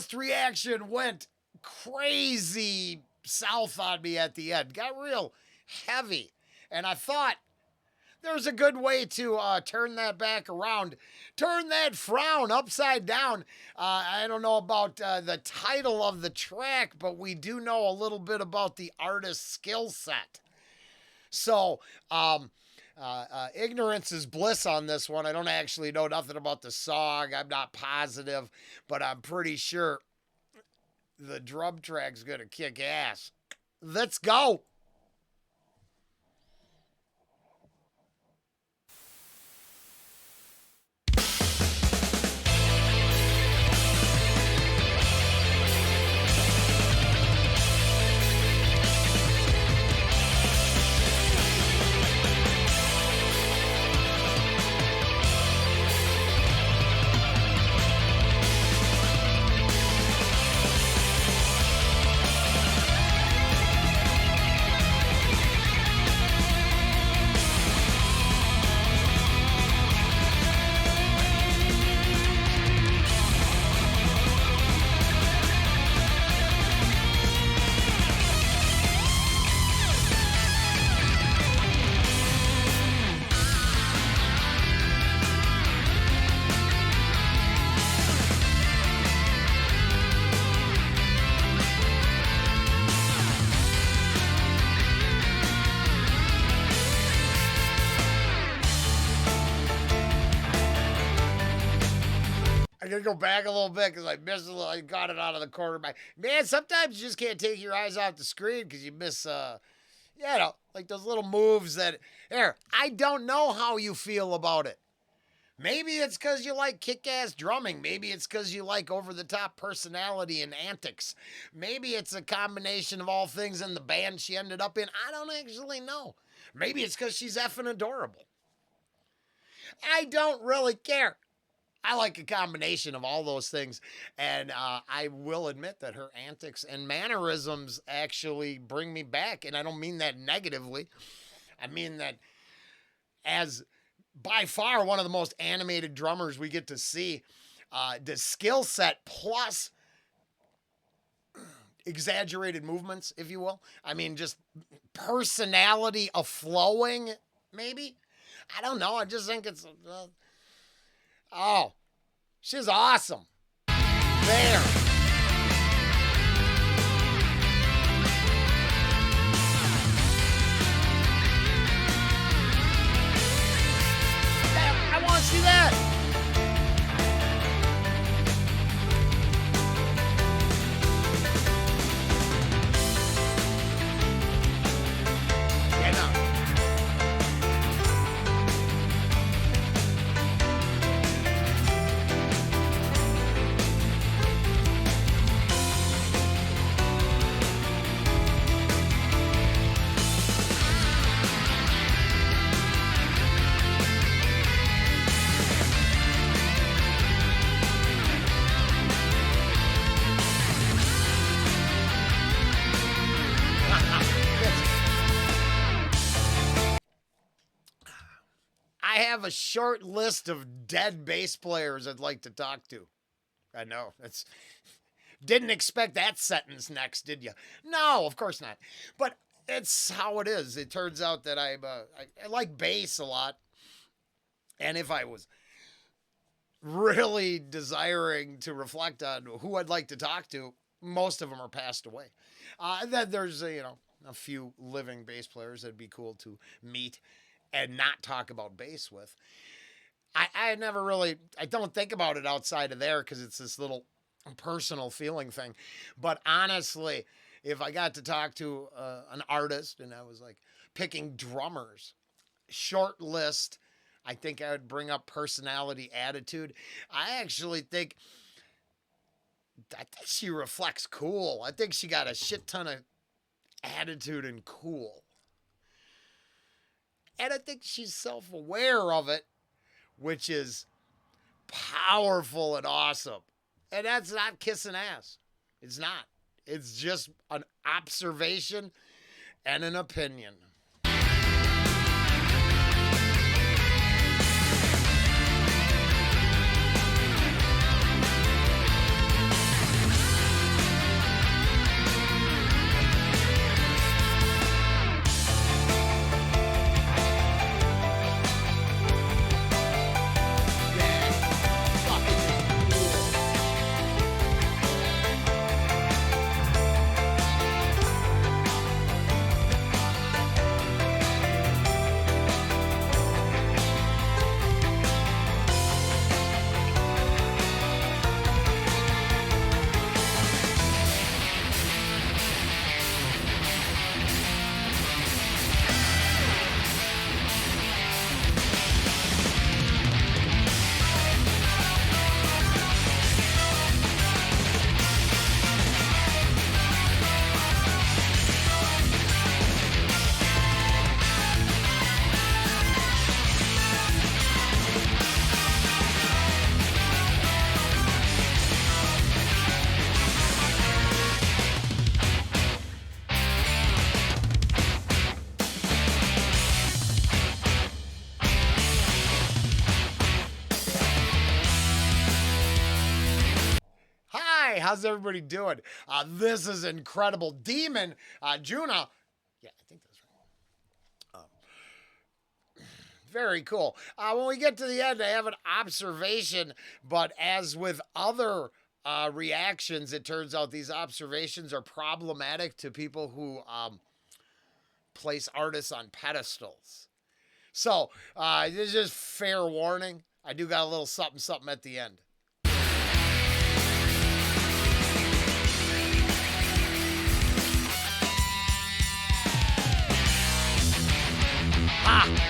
fast reaction went crazy south on me at the end. Got real heavy. And I thought there's a good way to turn that back around. Turn that frown upside down. I don't know about the title of the track, but we do know a little bit about the artist's skill set. So, ignorance is bliss on this one. I don't actually know nothing about the song. I'm not positive, but I'm pretty sure the drum track's gonna kick ass. Let's go. I gotta go back a little bit because I missed a little. I got it out of the corner of my man. Sometimes you just can't take your eyes off the screen because you miss, like those little moves that. Here, I don't know how you feel about it. Maybe it's because you like kick-ass drumming. Maybe it's because you like over-the-top personality and antics. Maybe it's a combination of all things in the band she ended up in. I don't actually know. Maybe it's because she's effing adorable. I don't really care. I like a combination of all those things, and I will admit that her antics and mannerisms actually bring me back, and I don't mean that negatively. I mean that as by far one of the most animated drummers we get to see, the skill set plus exaggerated movements, if you will. I mean, just personality of flowing, maybe? I don't know. I just think it's... oh, she's awesome. There. I want to see that. Yeah, no. I have a short list of dead bass players I'd like to talk to. I know. That's didn't expect that sentence next, did you? No, of course not. But it's how it is. It turns out that I like bass a lot. And if I was really desiring to reflect on who I'd like to talk to, most of them are passed away. Then there's, a few living bass players that'd be cool to meet and not talk about bass with. I never really, I don't think about it outside of there because it's this little personal feeling thing. But honestly, if I got to talk to an artist and I was like picking drummers, short list, I think I would bring up personality, attitude. I actually think she reflects cool. I think she got a shit ton of attitude and cool. And I think she's self-aware of it, which is powerful and awesome. And that's not kissing ass. It's not. It's just an observation and an opinion. Hi, how's everybody doing? This is incredible. Demon, JUNNA. Yeah, I think that's right. Very cool. When we get to the end, I have an observation, but as with other reactions, it turns out these observations are problematic to people who place artists on pedestals. So, this is just fair warning. I do got a little something something at the end. Ha!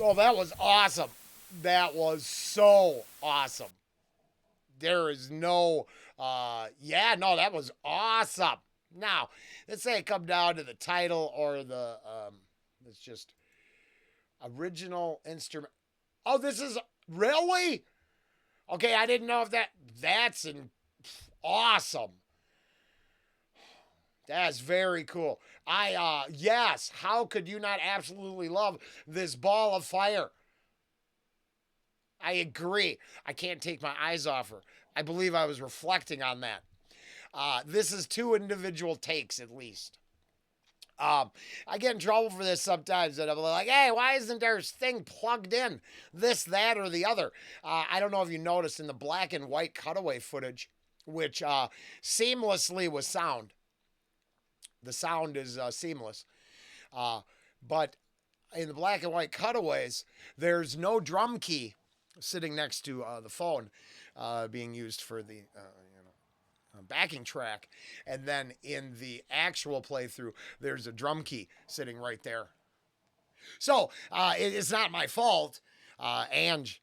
Oh, that was awesome. That was so awesome. There is no, yeah, no, that was awesome. Now, let's say it come down to the title or the, it's just original instrument. Oh, this is really? Okay, I didn't know if that's awesome. That's very cool. Yes, how could you not absolutely love this ball of fire? I agree. I can't take my eyes off her. I believe I was reflecting on that. This is two individual takes at least. I get in trouble for this sometimes, and I'm like, hey, why isn't there thing plugged in? This, that, or the other. I don't know if you noticed in the black and white cutaway footage, which seamlessly was sound. The sound is seamless. But in the black and white cutaways, there's no drum key sitting next to the phone being used for the backing track. And then in the actual playthrough, there's a drum key sitting right there. So it's not my fault. Ange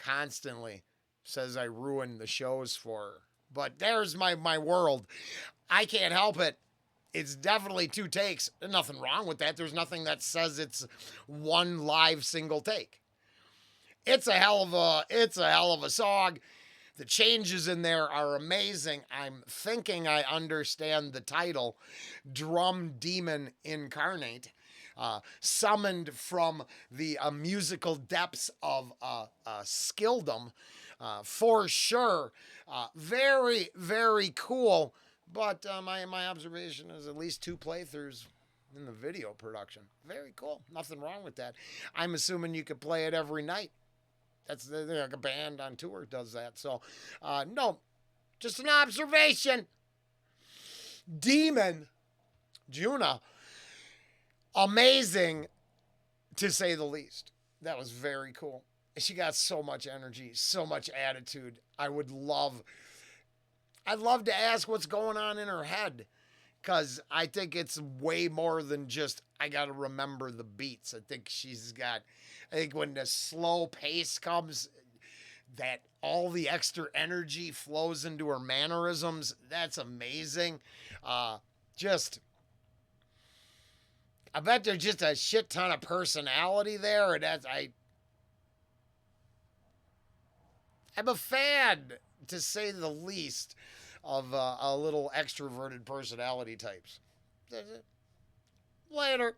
constantly says I ruin the shows for her. But there's my world. I can't help it. It's definitely two takes. There's nothing wrong with that. There's nothing that says it's one live single take. It's a hell of a song. The changes in there are amazing. I'm thinking I understand the title, Drum Demon Incarnate, summoned from the musical depths of skilldom, for sure. Very, very cool. But my observation is at least two playthroughs in the video production. Very cool. Nothing wrong with that. I'm assuming you could play it every night. That's like a band on tour does that. So, no, just an observation. Demon, JUNNA, amazing to say the least. That was very cool. She got so much energy, so much attitude. I'd love to ask what's going on in her head, because I think it's way more than just, I got to remember the beats. I think when the slow pace comes, that all the extra energy flows into her mannerisms. That's amazing. I bet there's just a shit ton of personality there. And I'm a fan, to say the least, of a little extroverted personality types. Later.